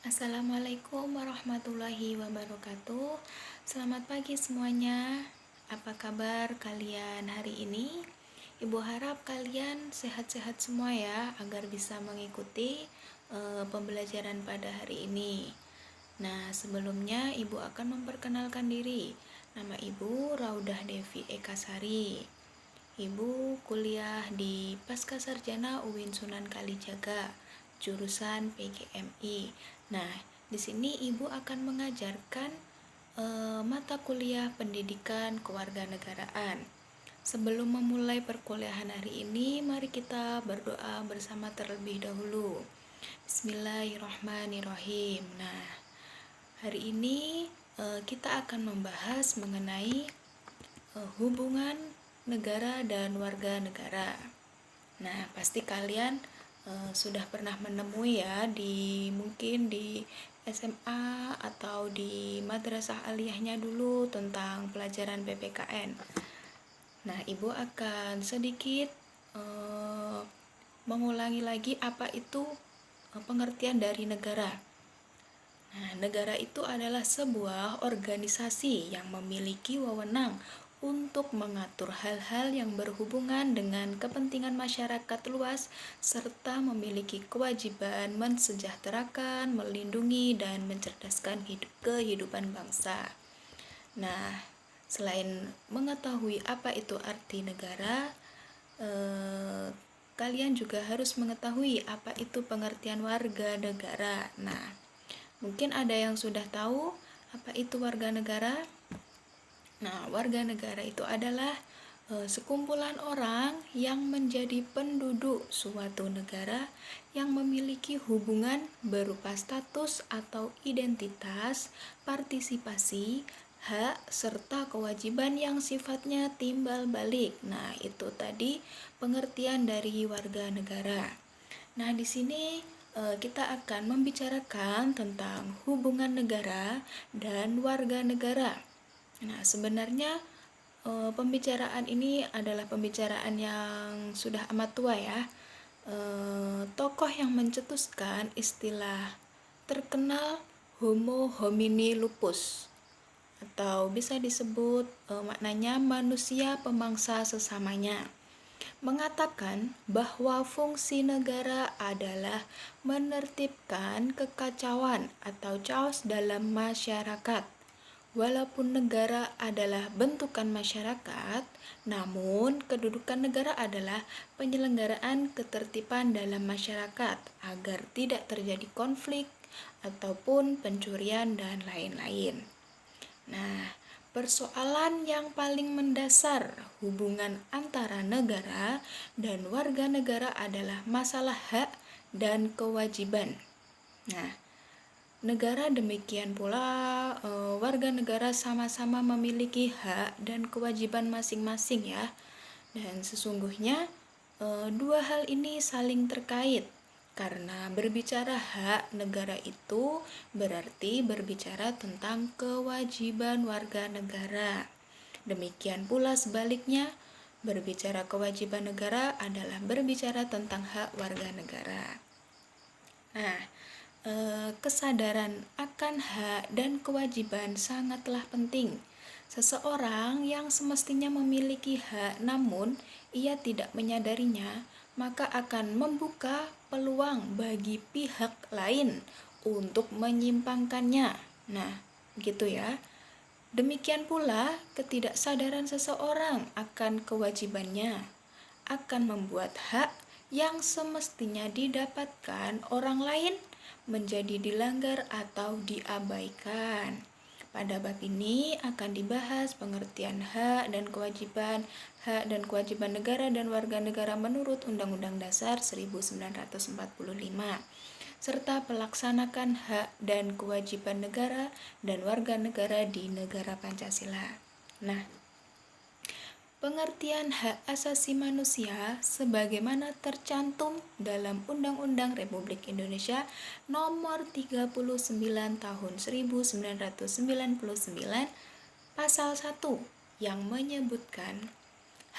Assalamualaikum warahmatullahi wabarakatuh. Selamat pagi semuanya. Apa kabar kalian hari ini? Ibu harap kalian sehat-sehat semua ya, agar bisa mengikuti pembelajaran pada hari ini. Nah, sebelumnya Ibu akan memperkenalkan diri. Nama Ibu Raudah Devi Ekasari. Ibu kuliah di Pascasarjana UIN Sunan Kalijaga, jurusan PGMI. Nah, di sini Ibu akan mengajarkan mata kuliah Pendidikan Kewarganegaraan. Sebelum memulai perkuliahan hari ini, mari kita berdoa bersama terlebih dahulu. Bismillahirrahmanirrahim. Nah, hari ini kita akan membahas mengenai hubungan negara dan warga negara. Nah, pasti kalian sudah pernah menemui ya mungkin di SMA atau di madrasah aliyahnya dulu tentang pelajaran PPKN. Nah, Ibu akan sedikit mengulangi lagi apa itu pengertian dari negara. Nah, negara itu adalah sebuah organisasi yang memiliki wewenang untuk mengatur hal-hal yang berhubungan dengan kepentingan masyarakat luas serta memiliki kewajiban mensejahterakan, melindungi, dan mencerdaskan kehidupan bangsa. Nah, selain mengetahui apa itu arti negara, kalian juga harus mengetahui apa itu pengertian warga negara. Nah, mungkin ada yang sudah tahu apa itu warga negara. Nah, warga negara itu adalah sekumpulan orang yang menjadi penduduk suatu negara yang memiliki hubungan berupa status atau identitas, partisipasi, hak, serta kewajiban yang sifatnya timbal balik. Nah, itu tadi pengertian dari warga negara. Nah, di sini kita akan membicarakan tentang hubungan negara dan warga negara. Nah, sebenarnya pembicaraan ini adalah pembicaraan yang sudah amat tua ya. Tokoh yang mencetuskan istilah terkenal Homo homini lupus atau bisa disebut maknanya manusia pemangsa sesamanya, mengatakan bahwa fungsi negara adalah menertibkan kekacauan atau chaos dalam masyarakat. Walaupun negara adalah bentukan masyarakat, namun kedudukan negara adalah penyelenggaraan ketertiban dalam masyarakat agar tidak terjadi konflik ataupun pencurian dan lain-lain. Nah, persoalan yang paling mendasar hubungan antara negara dan warga negara adalah masalah hak dan kewajiban. Nah, negara demikian pula warga negara sama-sama memiliki hak dan kewajiban masing-masing ya. Dan sesungguhnya dua hal ini saling terkait. Karena berbicara hak negara itu berarti berbicara tentang kewajiban warga negara. Demikian pula sebaliknya, berbicara kewajiban negara adalah berbicara tentang hak warga negara. Nah, kesadaran akan hak dan kewajiban sangatlah penting. Seseorang yang semestinya memiliki hak namun ia tidak menyadarinya, maka akan membuka peluang bagi pihak lain untuk menyimpangkannya. Nah, gitu ya. Demikian pula ketidaksadaran seseorang akan kewajibannya akan membuat hak yang semestinya didapatkan orang lain menjadi dilanggar atau diabaikan. Pada bab ini akan dibahas pengertian hak dan kewajiban negara dan warga negara menurut Undang-Undang Dasar 1945 serta pelaksanakan hak dan kewajiban negara dan warga negara di negara Pancasila. Nah, pengertian hak asasi manusia sebagaimana tercantum dalam Undang-Undang Republik Indonesia Nomor 39 Tahun 1999 Pasal 1 yang menyebutkan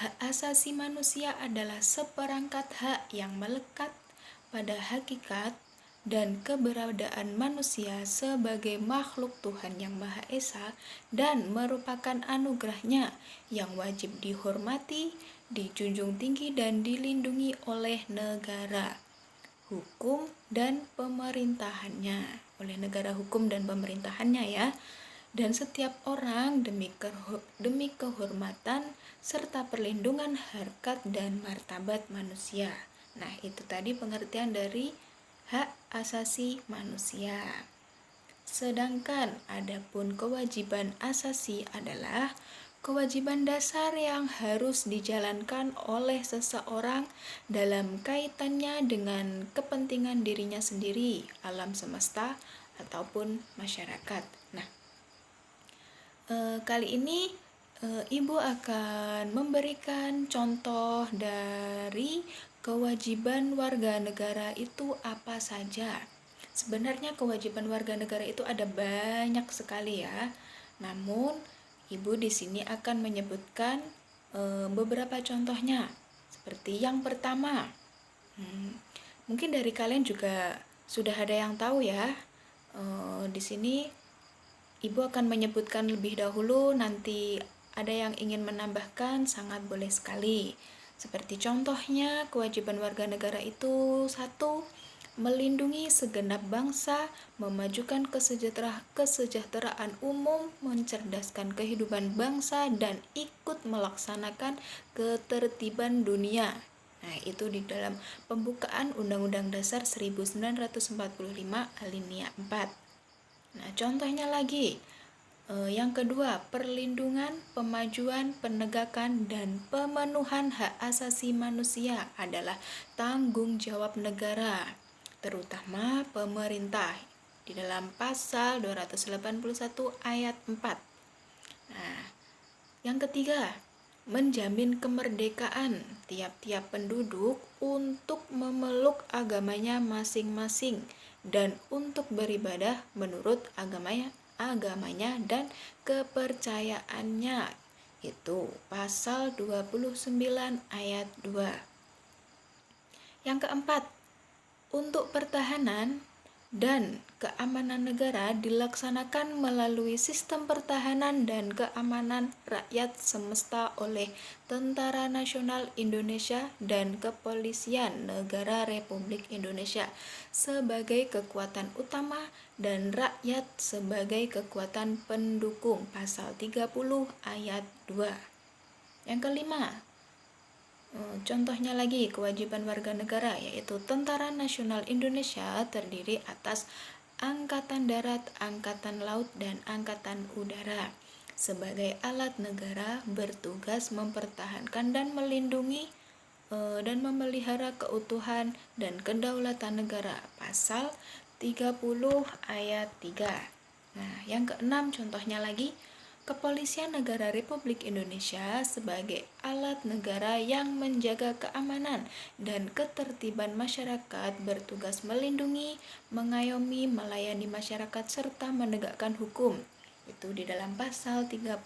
hak asasi manusia adalah seperangkat hak yang melekat pada hakikat, dan keberadaan manusia sebagai makhluk Tuhan yang Maha Esa dan merupakan anugerahnya yang wajib dihormati, dijunjung tinggi dan dilindungi oleh negara hukum dan pemerintahannya, oleh negara hukum dan pemerintahannya ya, dan setiap orang demi kehormatan serta perlindungan harkat dan martabat manusia. Nah, itu tadi pengertian dari hak asasi manusia. Sedangkan adapun kewajiban asasi adalah kewajiban dasar yang harus dijalankan oleh seseorang dalam kaitannya dengan kepentingan dirinya sendiri, alam semesta, ataupun masyarakat. Nah, kali ini Ibu akan memberikan contoh dari kewajiban warga negara itu apa saja. Sebenarnya kewajiban warga negara itu ada banyak sekali ya. Namun Ibu di sini akan menyebutkan beberapa contohnya. Seperti yang pertama, mungkin dari kalian juga sudah ada yang tahu ya. Di sini Ibu akan menyebutkan lebih dahulu, nanti ada yang ingin menambahkan, sangat boleh sekali. Seperti contohnya, kewajiban warga negara itu 1. Melindungi segenap bangsa, memajukan kesejahteraan umum, mencerdaskan kehidupan bangsa, dan ikut melaksanakan ketertiban dunia. Nah, itu di dalam pembukaan Undang-Undang Dasar 1945 alinea 4. Nah, contohnya lagi, yang kedua, perlindungan, pemajuan, penegakan, dan pemenuhan hak asasi manusia adalah tanggung jawab negara, terutama pemerintah, di dalam pasal 281 ayat 4. Nah, yang ketiga, menjamin kemerdekaan tiap-tiap penduduk untuk memeluk agamanya masing-masing dan untuk beribadah menurut agamanya dan kepercayaannya. Itu pasal 29 ayat 2. Yang keempat, untuk pertahanan dan keamanan negara dilaksanakan melalui sistem pertahanan dan keamanan rakyat semesta oleh Tentara Nasional Indonesia dan Kepolisian Negara Republik Indonesia sebagai kekuatan utama dan rakyat sebagai kekuatan pendukung, pasal 30 ayat 2. Yang kelima, contohnya lagi kewajiban warga negara, yaitu Tentara Nasional Indonesia terdiri atas Angkatan Darat, Angkatan Laut, dan Angkatan Udara. Sebagai alat negara bertugas mempertahankan dan melindungi dan memelihara keutuhan dan kedaulatan negara. Pasal 30 ayat 3. Nah, yang keenam contohnya lagi, Kepolisian Negara Republik Indonesia sebagai alat negara yang menjaga keamanan dan ketertiban masyarakat bertugas melindungi, mengayomi, melayani masyarakat serta menegakkan hukum. Itu di dalam pasal 30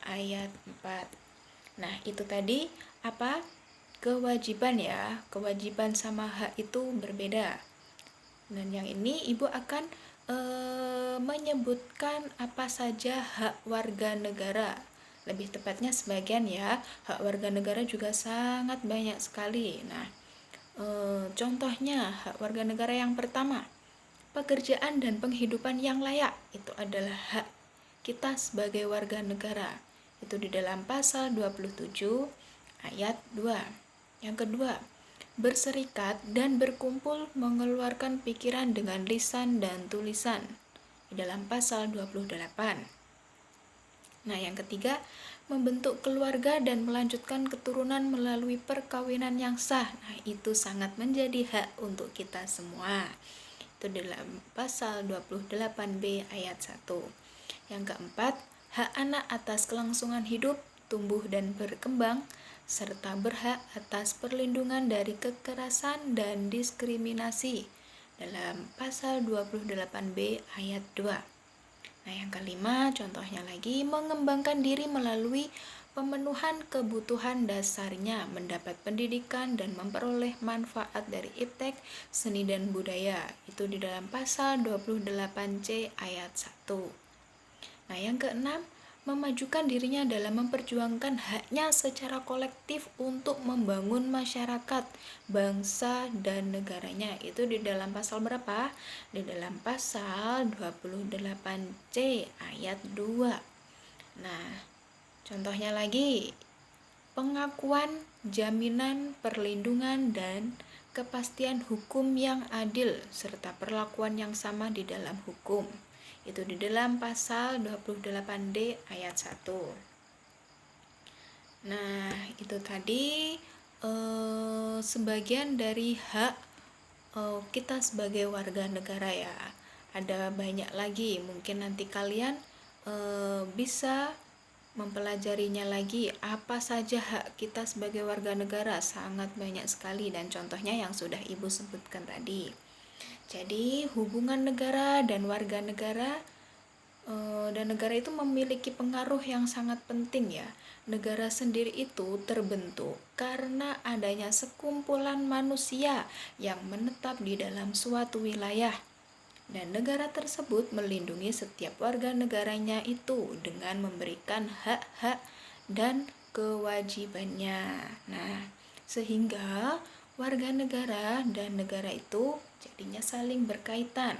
ayat 4. Nah, itu tadi apa? Kewajiban ya. Kewajiban sama hak itu berbeda. Dan yang ini Ibu akan menyebutkan apa saja hak warga negara. Lebih tepatnya sebagian ya. Hak warga negara juga sangat banyak sekali. Nah, contohnya hak warga negara yang pertama, pekerjaan dan penghidupan yang layak. Itu adalah hak kita sebagai warga negara. Itu di dalam pasal 27 ayat 2. Yang kedua, berserikat dan berkumpul mengeluarkan pikiran dengan lisan dan tulisan di dalam pasal 28. Nah, yang ketiga, membentuk keluarga dan melanjutkan keturunan melalui perkawinan yang sah. Nah, itu sangat menjadi hak untuk kita semua. Itu dalam pasal 28B ayat 1. Yang keempat, hak anak atas kelangsungan hidup, tumbuh dan berkembang, serta berhak atas perlindungan dari kekerasan dan diskriminasi dalam pasal 28B ayat 2. Nah, yang kelima, contohnya lagi, mengembangkan diri melalui pemenuhan kebutuhan dasarnya, mendapat pendidikan dan memperoleh manfaat dari iptek, seni dan budaya. Itu di dalam pasal 28C ayat 1. Nah, yang keenam, memajukan dirinya dalam memperjuangkan haknya secara kolektif untuk membangun masyarakat, bangsa, dan negaranya. Itu di dalam pasal berapa? Di dalam pasal 28C ayat 2. Nah, contohnya lagi, pengakuan, jaminan, perlindungan, dan kepastian hukum yang adil serta perlakuan yang sama di dalam hukum. Itu di dalam pasal 28D ayat 1. Nah, itu tadi sebagian dari hak kita sebagai warga negara ya. Ada banyak lagi, mungkin nanti kalian bisa mempelajarinya lagi, apa saja hak kita sebagai warga negara. Sangat banyak sekali, dan contohnya yang sudah Ibu sebutkan tadi. Jadi hubungan negara dan warga negara dan negara itu memiliki pengaruh yang sangat penting ya. Negara sendiri itu terbentuk karena adanya sekumpulan manusia yang menetap di dalam suatu wilayah, dan negara tersebut melindungi setiap warga negaranya itu dengan memberikan hak-hak dan kewajibannya. Nah, sehingga warga negara dan negara itu jadinya saling berkaitan.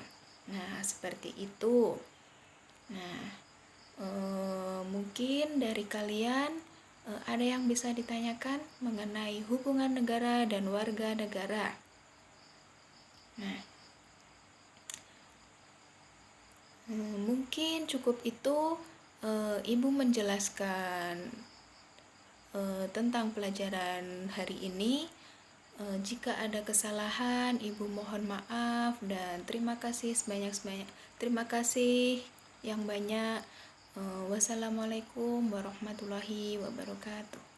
Nah, seperti itu. Nah, mungkin dari kalian ada yang bisa ditanyakan mengenai hubungan negara dan warga negara. Nah, mungkin cukup itu Ibu menjelaskan tentang pelajaran hari ini. Jika ada kesalahan, Ibu mohon maaf, dan terima kasih sebanyak-banyak. Terima kasih yang banyak. Wassalamualaikum warahmatullahi wabarakatuh.